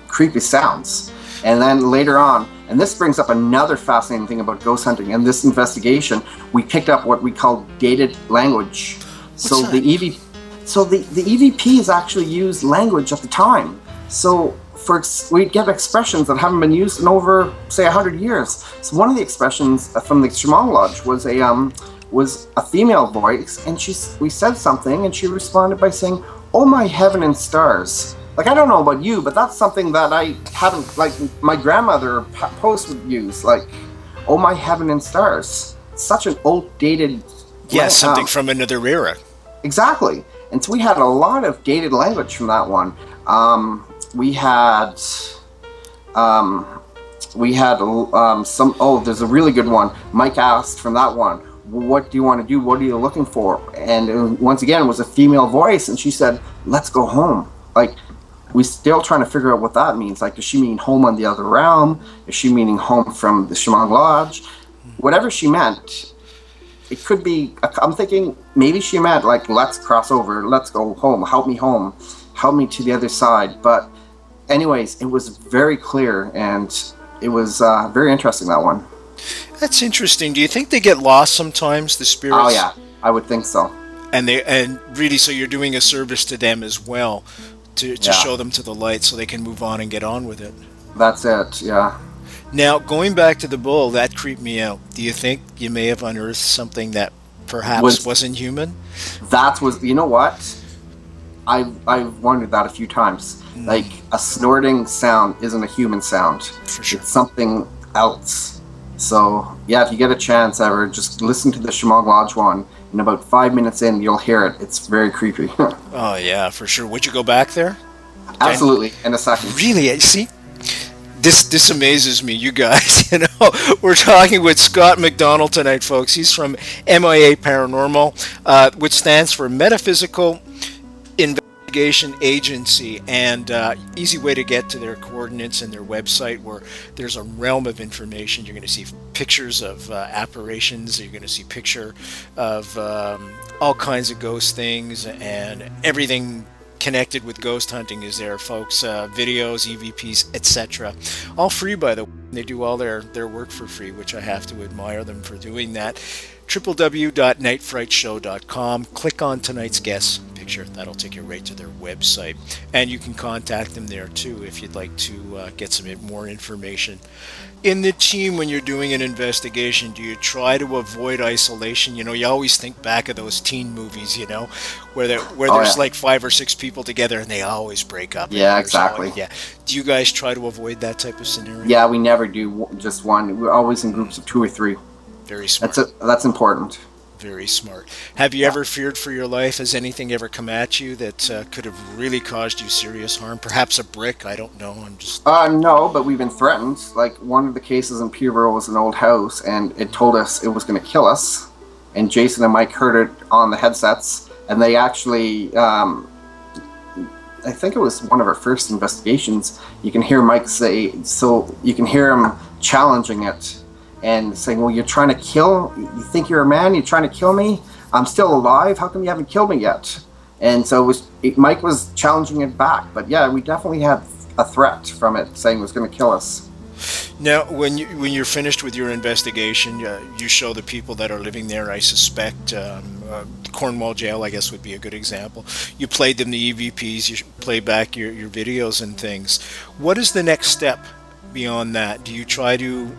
creepy sounds. And then later on, and this brings up another fascinating thing about ghost hunting. In this investigation, we picked up what we call dated language. So the EVPs actually used language at the time. So we get expressions that haven't been used in over, say, 100 years. So one of the expressions from the Shamong Lodge was a female voice, and we said something, and she responded by saying, "Oh my heaven and stars." Like, I don't know about you, but that's something that I haven't, like, my grandmother post would use, like, "Oh my heaven and stars." It's such an old, dated... Yeah, something from another era. Exactly. And so we had a lot of dated language from that one. We had... we had some. Oh, there's a really good one. Mike asked from that one, what do you want to do? What are you looking for? And once again, it was a female voice, and she said, let's go home. Like, we still trying to figure out what that means. Like, does she mean home on the other realm? Is she meaning home from the Shamong Lodge? Whatever she meant, it could be, I'm thinking maybe she meant like, let's cross over, let's go home, help me to the other side. But anyways, it was very clear, and it was very interesting, that one. That's interesting. Do you think they get lost sometimes, the spirits? Oh yeah, I would think so. And really, so you're doing a service to them as well, to show them to the light so they can move on and get on with it. That's it, yeah. Now, going back to the bull, that creeped me out. Do you think you may have unearthed something that perhaps wasn't human? That was, you know what? I've wondered that a few times. Like, a snorting sound isn't a human sound. For sure. It's something else. So, yeah, if you get a chance ever, just listen to the Shamong Lodge one. And about 5 minutes in, you'll hear it. It's very creepy. Oh, yeah, for sure. Would you go back there? Absolutely, in a second. Really? See? This amazes me, you guys. You know, we're talking with Scott McDonald tonight, folks. He's from MIA Paranormal, which stands for Metaphysical Investigation Agency, and easy way to get to their coordinates and their website, where there's a realm of information. You're going to see pictures of apparitions. You're going to see picture of all kinds of ghost things, and everything connected with ghost hunting is there, folks. Videos, EVPs, etc. All free, by the way. They do all their work for free, which I have to admire them for doing that. www.nightfrightshow.com. Click on tonight's guest picture. That'll take you right to their website. And you can contact them there too if you'd like to get some more information. In the team, when you're doing an investigation, do you try to avoid isolation? You know, you always think back of those teen movies, you know, where there's like 5 or 6 people together and they always break up. Yeah, exactly. Yeah. Do you guys try to avoid that type of scenario? Yeah, we never do just one. We're always in groups of 2 or 3. Very smart. That's important. Very smart. Have you ever feared for your life? Has anything ever come at you that could have really caused you serious harm? Perhaps a brick? I don't know. I'm just... No, but we've been threatened. Like, one of the cases in Peterborough was an old house, and it told us it was going to kill us. And Jason and Mike heard it on the headsets, and they actually... I think it was one of our first investigations. You can hear Mike say... So you can hear him challenging it and saying, well, you're trying to kill, you think you're a man, you're trying to kill me? I'm still alive, how come you haven't killed me yet? And so Mike was challenging it back. But yeah, we definitely had a threat from it, saying it was going to kill us. Now, when you're finished with your investigation, you show the people that are living there, I suspect, Cornwall Jail, I guess, would be a good example. You played them the EVPs, you play back your videos and things. What is the next step beyond that? Do you try to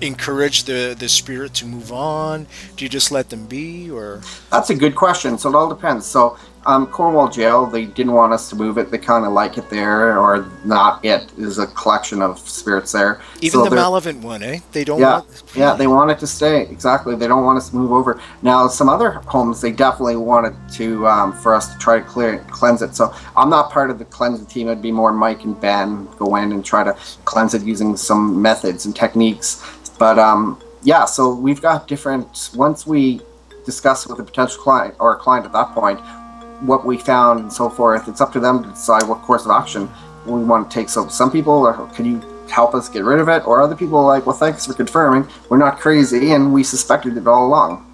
encourage the spirit to move on? Do you just let them be, or? That's a good question. So it all depends. So Cornwall Jail, they didn't want us to move it. They kind of like it there, or not. It is a collection of spirits there. Even so the Malevant one, eh? They don't want... Yeah, they want it to stay. Exactly. They don't want us to move over. Now, some other homes, they definitely wanted to, for us to try to cleanse it. So I'm not part of the cleansing team. It'd be more Mike and Ben go in and try to cleanse it using some methods and techniques. But yeah, so we've got different... Once we discuss with a potential client, or a client at that point, what we found and so forth, it's up to them to decide what course of action we want to take. So some people are, can you help us get rid of it? Or other people are like, well, thanks for confirming. We're not crazy, and we suspected it all along.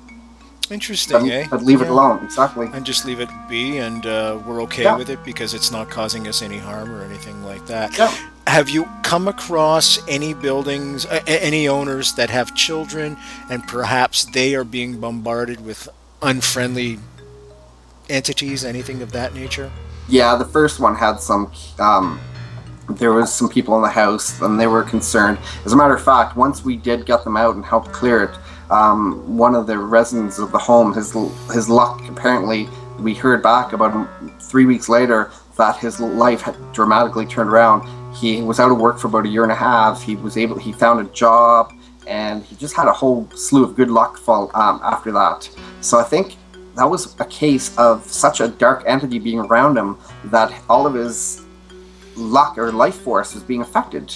Interesting, eh? But leave it alone, exactly. And just leave it be, and we're okay with it because it's not causing us any harm or anything like that. Yeah. Have you come across any buildings, any owners that have children, and perhaps they are being bombarded with unfriendly entities, anything of that nature? Yeah, the first one had some, there was some people in the house, and they were concerned. As a matter of fact, once we did get them out and help clear it, one of the residents of the home, his luck, apparently, we heard back about 3 weeks later that his life had dramatically turned around. He was out of work for about 1.5 years. He found a job, and he just had a whole slew of good luck after that. So I think that was a case of such a dark entity being around him that all of his luck or life force was being affected.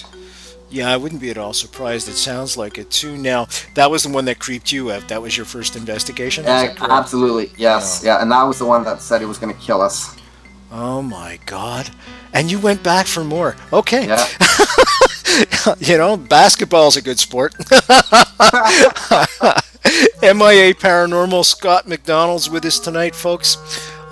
Yeah, I wouldn't be at all surprised. It sounds like it too. Now, that was the one that creeped you out. That was your first investigation? Absolutely, yes. Yeah, and that was the one that said it was going to kill us. Oh my God. And you went back for more. Okay. Yeah. You know, basketball's a good sport. MIA Paranormal, Scott McDonald's with us tonight, folks.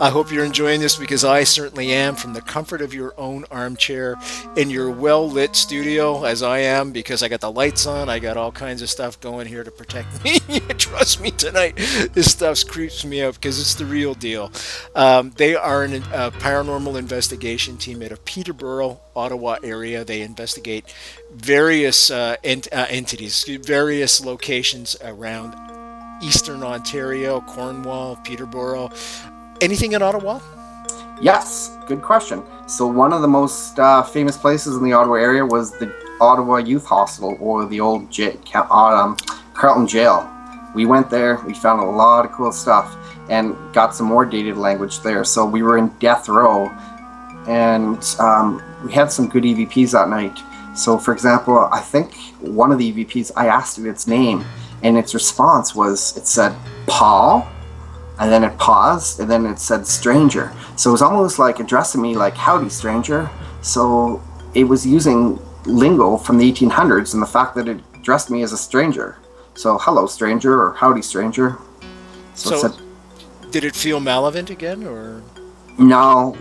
I hope you're enjoying this, because I certainly am, from the comfort of your own armchair in your well-lit studio, as I am, because I got the lights on, I got all kinds of stuff going here to protect me. Trust me tonight, this stuff creeps me out, because it's the real deal. They are a paranormal investigation team out of Peterborough, Ottawa area. They investigate various entities, various locations around Eastern Ontario, Cornwall, Peterborough. Anything in Ottawa? Yes, good question. So one of the most famous places in the Ottawa area was the Ottawa Youth Hospital, or the old Carleton Jail. We went there, we found a lot of cool stuff, and got some more dated language there. So we were in death row, and we had some good EVPs that night. So for example, I think one of the EVPs, I asked it its name, and its response was, it said, Paul, and then it paused, and then it said stranger. So it was almost like addressing me like, howdy, stranger. So it was using lingo from the 1800s, and the fact that it addressed me as a stranger. So hello, stranger, or howdy, stranger. So it said, did it feel malevolent again, or? No,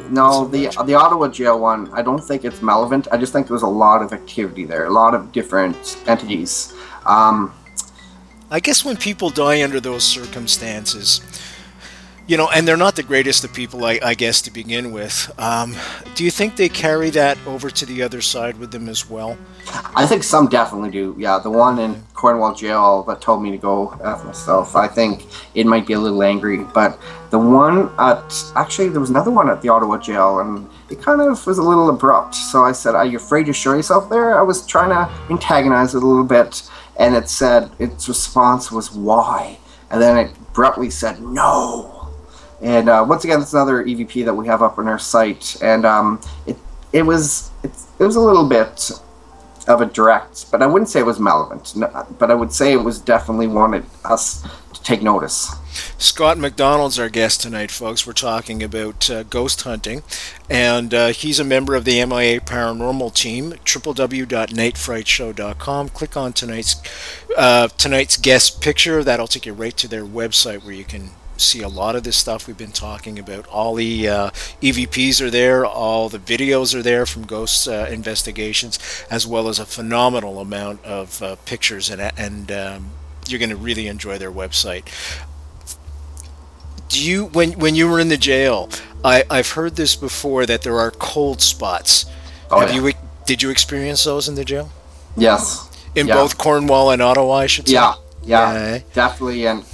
the Ottawa jail one, I don't think it's malevolent. I just think there was a lot of activity there, a lot of different entities. I guess when people die under those circumstances, you know, and they're not the greatest of people, I guess, to begin with. Do you think they carry that over to the other side with them as well? I think some definitely do. Yeah, the one in Cornwall jail that told me to go F myself, I think it might be a little angry. But the one actually, there was another one at the Ottawa jail, and it kind of was a little abrupt. So I said, are you afraid to show yourself there? I was trying to antagonize it a little bit, and it said, its response was, why? And then it abruptly said, no. And once again, it's another EVP that we have up on our site, and it was a little bit of a direct, but I wouldn't say it was malevolent. No, but I would say it was definitely wanted us to take notice. Scott McDonald's our guest tonight, folks. We're talking about ghost hunting, and he's a member of the MIA Paranormal team. www.nightfrightshow.com. Click on tonight's guest picture. That'll take you right to their website, where you can see a lot of this stuff we've been talking about. All the EVPs are there, all the videos are there from ghost investigations, as well as a phenomenal amount of pictures, and you're going to really enjoy their website. Do you, when you were in the jail, I've heard this before, that there are cold spots. Did you experience those in the jail? Yes. In both Cornwall and Ottawa, I should say? Yeah, definitely, and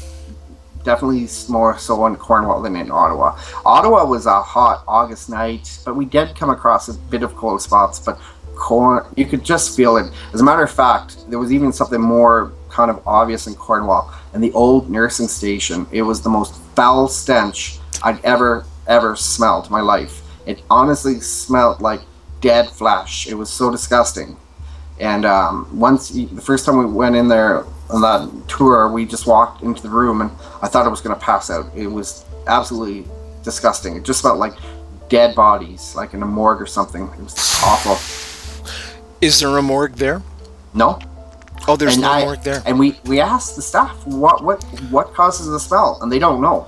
definitely more so in Cornwall than in Ottawa. Ottawa was a hot August night, but we did come across a bit of cold spots, but you could just feel it. As a matter of fact, there was even something more kind of obvious in Cornwall. In the old nursing station, it was the most foul stench I'd ever smelled in my life. It honestly smelled like dead flesh. It was so disgusting. And the first time we went in there on that tour, we just walked into the room, and I thought I was going to pass out. It was absolutely disgusting. It just smelled like dead bodies, like in a morgue or something. It was awful. Is there a morgue there? No. Oh, there's no morgue there. And we asked the staff what causes the smell, and they don't know.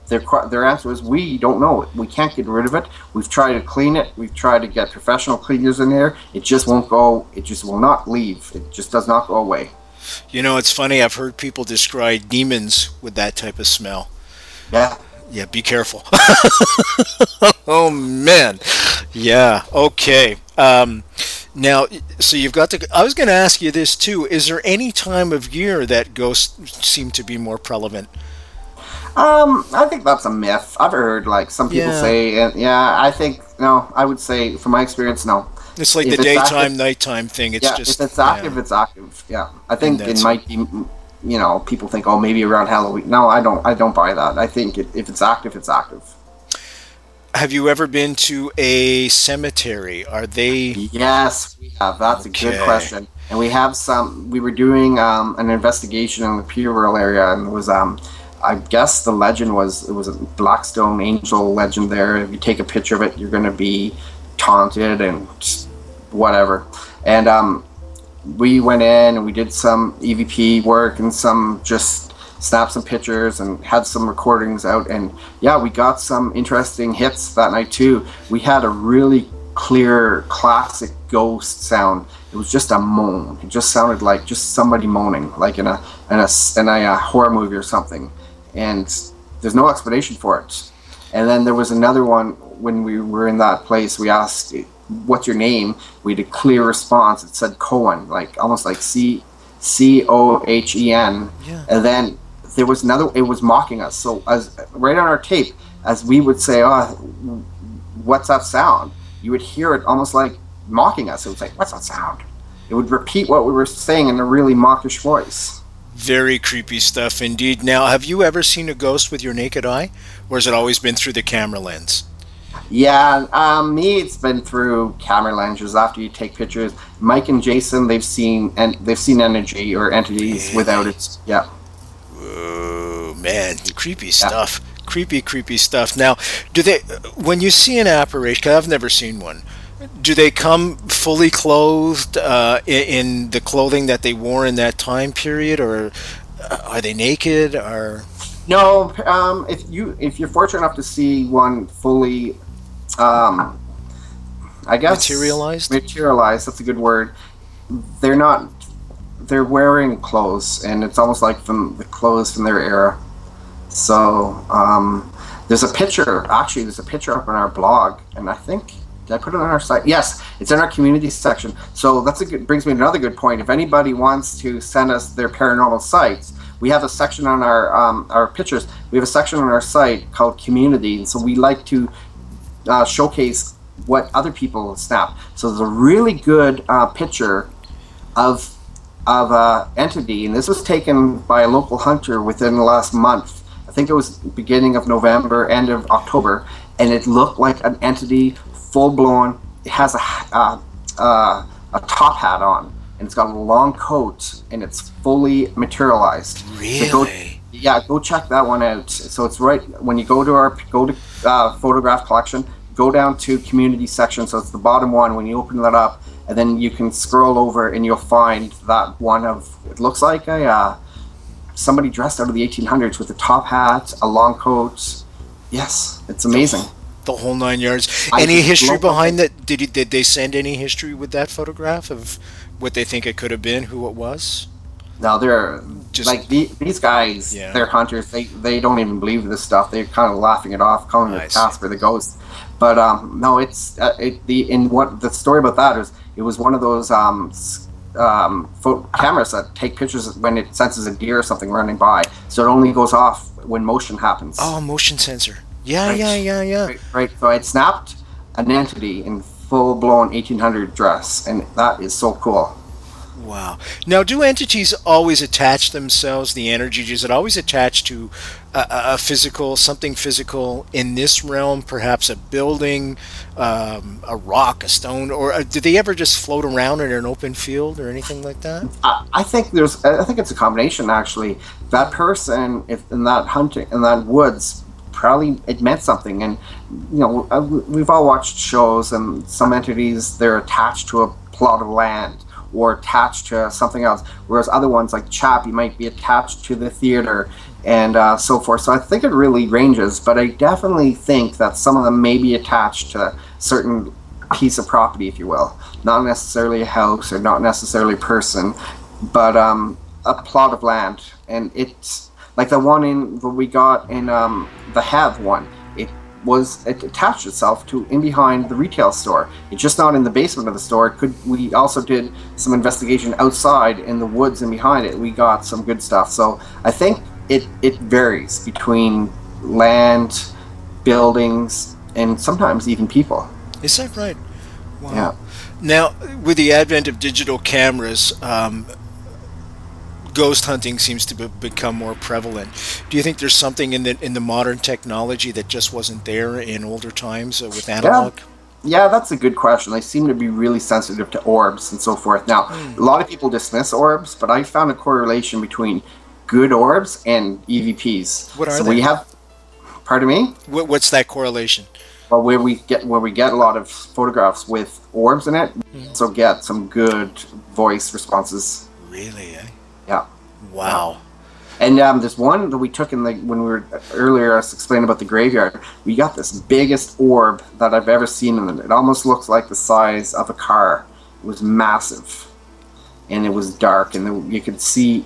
Their answer is, we don't know it. We can't get rid of it. We've tried to clean it. We've tried to get professional cleaners in there. It just won't go. It just will not leave. It just does not go away. You know, it's funny. I've heard people describe demons with that type of smell. Yeah. Yeah, be careful. Oh, man. Yeah, okay. Now, so you've got to... I was going to ask you this, too. Is there any time of year that ghosts seem to be more prevalent? I think that's a myth. I've heard, like, some people say... I think... No, I would say, from my experience, no. It's like the daytime, nighttime thing. It's just... if it's active, it's active. Yeah. I think it might be... You know, people think, oh, maybe around Halloween. No, I don't buy that. I think if it's active, it's active. Have you ever been to a cemetery? Are they... Yes, we have. That's a good question. And we have some. We were doing an investigation in the Peterborough area, and it was I guess the legend was, it was a Blackstone angel legend there. If you take a picture of it, you're going to be taunted and just whatever. And we went in and we did some EVP work and some just snapped some pictures and had some recordings out, and yeah, we got some interesting hits that night too. We had a really clear classic ghost sound. It was just a moan. It just sounded like just somebody moaning, like in a horror movie or something, and there's no explanation for it. And then there was another one when we were in that place. We asked, "What's your name?" We had a clear response. It said Cohen, like almost like Cohen. Yeah. And then there was another. It was mocking us. So as right on our tape, as we would say, "Oh, what's that sound?" You would hear it almost like mocking us. It was like, "What's that sound?" It would repeat what we were saying in a really mockish voice. Very creepy stuff indeed. Now, have you ever seen a ghost with your naked eye, or has it always been through the camera lens? Yeah, me, it's been through camera lenses after you take pictures. Mike and Jason, they've seen energy or entities without it. Yeah. Oh man, creepy stuff. Creepy stuff. Now, do they, when you see an apparition, 'cause I've never seen one, do they come fully clothed in the clothing that they wore in that time period, or are they naked? Or no, if you're fortunate enough to see one fully, I guess materialized. That's a good word. They're not. They're wearing clothes, and it's almost like from the clothes from their era. So there's a picture. Actually, there's a picture up on our blog, and I think, did I put it on our site? Yes, it's in our community section. So brings me to another good point. If anybody wants to send us their paranormal sites, we have a section on our pictures. We have a section on our site called Community, and so we like to showcase what other people snap. So there's a really good picture of entity, and this was taken by a local hunter within the last month. I think it was beginning of November, end of October, and it looked like an entity, full blown. It has a top hat on, and it's got a long coat, and it's fully materialized. Really? So go check that one out. So it's right when you go to photograph collection, go down to community section. So it's the bottom one when you open that up, and then you can scroll over and you'll find that one of, it looks like somebody dressed out of the 1800s with a top hat, a long coat. Yes, it's amazing. The whole 9 yards. Any history behind that? Did they send any history with that photograph of what they think it could have been, who it was? No, they're just like these guys. Yeah. They're hunters. They don't even believe this stuff. They're kind of laughing it off, calling it Casper the Ghost. But no, it's the story about that is, it was one of those cameras that take pictures when it senses a deer or something running by. So it only goes off when motion happens. Oh, motion sensor. Yeah, right. Yeah. Right. So I'd snapped an entity in full-blown 1800 dress, and that is so cool. Wow. Now, do entities always attach themselves, the energy, is it always attached to a physical, something physical in this realm, perhaps a building, a rock, a stone, or do they ever just float around in an open field or anything like that? I think it's a combination, actually. That person, if in that woods, probably it meant something. And we've all watched shows, and some entities, they're attached to a plot of land or attached to something else, whereas other ones like Chappie might be attached to the theater and so forth. So I think it really ranges, but I definitely think that some of them may be attached to a certain piece of property, if you will, not necessarily a house or not necessarily a person, but a plot of land. And it's like the one we got in the Have one. It attached itself to in behind the retail store. It's just not in the basement of the store. We also did some investigation outside in the woods and behind it. We got some good stuff. So I think it varies between land, buildings, and sometimes even people. Is that right? Wow. Yeah. Now, with the advent of digital cameras, ghost hunting seems to become more prevalent. Do you think there's something in the modern technology that just wasn't there in older times with analog? Yeah, that's a good question. They seem to be really sensitive to orbs and so forth. Now, a lot of people dismiss orbs, but I found a correlation between good orbs and EVPs. What are so they? we have, pardon me? What's that correlation? Well, where we get a lot of photographs with orbs in it, so get some good voice responses. Really? Eh? Yeah. Wow. And there's one that we took when we were earlier. I was explaining about the graveyard. We got this biggest orb that I've ever seen in it. It almost looks like the size of a car. It was massive, and it was dark, and you could see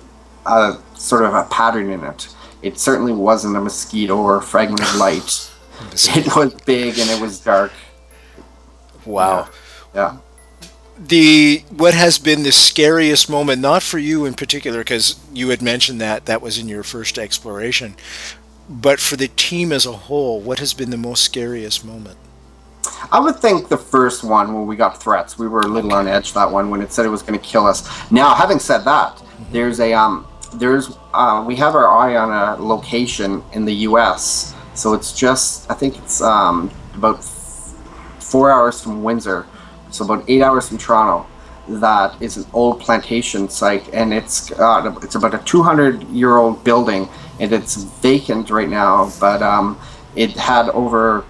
sort of a pattern in it. It certainly wasn't a mosquito or a fragment of light. It was big and it was dark. Wow. Yeah. What has been the scariest moment, not for you in particular, because you had mentioned that was in your first exploration, but for the team as a whole, what has been the most scariest moment? I would think the first one when we got threats. We were a little on edge that one when it said it was going to kill us. Now, having said that, we have our eye on a location in the U.S. So it's just, I think it's about 4 hours from Windsor. So about 8 hours from Toronto. That is an old plantation site, and it's about a 200-year-old building, and it's vacant right now. But it had over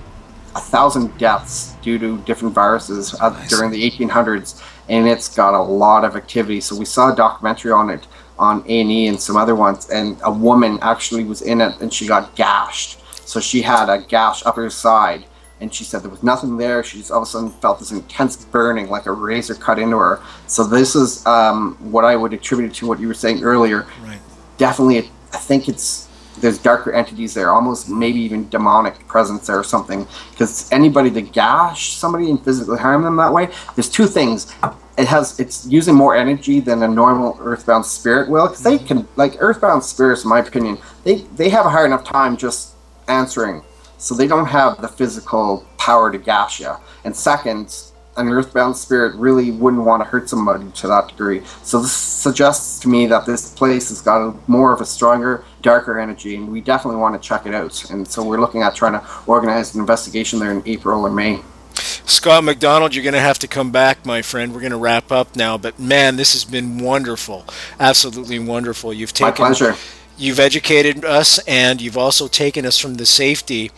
1,000 deaths due to different viruses during the 1800s, and it's got a lot of activity. So we saw a documentary on it on A&E and some other ones, and a woman actually was in it, and she got gashed. So she had a gash up her side. And she said there was nothing there. She just all of a sudden felt this intense burning, like a razor cut into her. So this is what I would attribute to what you were saying earlier. Right. Definitely, I think there's darker entities there, almost maybe even demonic presence there or something. Because anybody to gash somebody and physically harm them that way, there's two things. It's using more energy than a normal earthbound spirit will. Because they can, like earthbound spirits, in my opinion, they have a hard enough time just answering. So they don't have the physical power to gash you. And second, an earthbound spirit really wouldn't want to hurt somebody to that degree. So this suggests to me that this place has got more of a stronger, darker energy, and we definitely want to check it out. And so we're looking at trying to organize an investigation there in April or May. Scott McDonald, you're going to have to come back, my friend. We're going to wrap up now. But man, this has been wonderful. Absolutely wonderful. My pleasure. You've educated us, and you've also taken us from the safety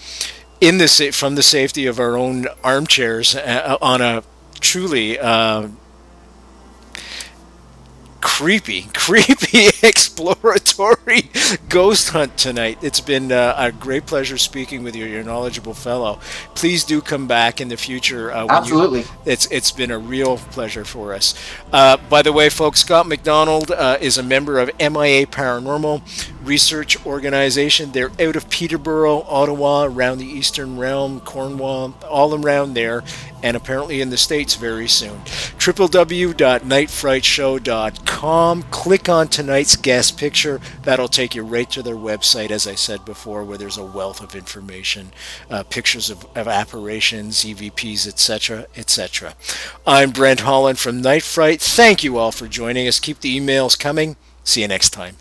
of our own armchairs on a truly creepy exploratory ghost hunt tonight. It's been a great pleasure speaking with you. You're a knowledgeable fellow. Please do come back in the future. Absolutely. It's been a real pleasure for us. By the way, folks, Scott McDonald is a member of MIA Paranormal Research Organization. They're out of Peterborough, Ottawa, around the Eastern Realm, Cornwall, all around there, and apparently in the States very soon. www.nightfrightshow.com. Click on tonight's guest picture. That'll take you right to their website, as I said before, where there's a wealth of information, pictures of apparitions, EVPs, etc., etc. I'm Brent Holland from Night Fright. Thank you all for joining us. Keep the emails coming. See you next time.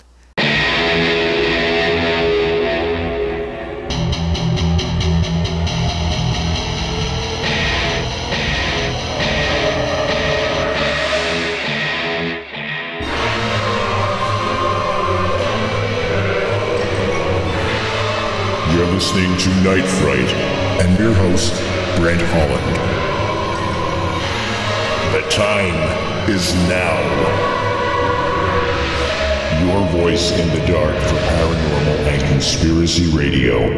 You're listening to Night Fright and your host, Brent Holland. The time is now. Your voice in the dark for paranormal and conspiracy radio.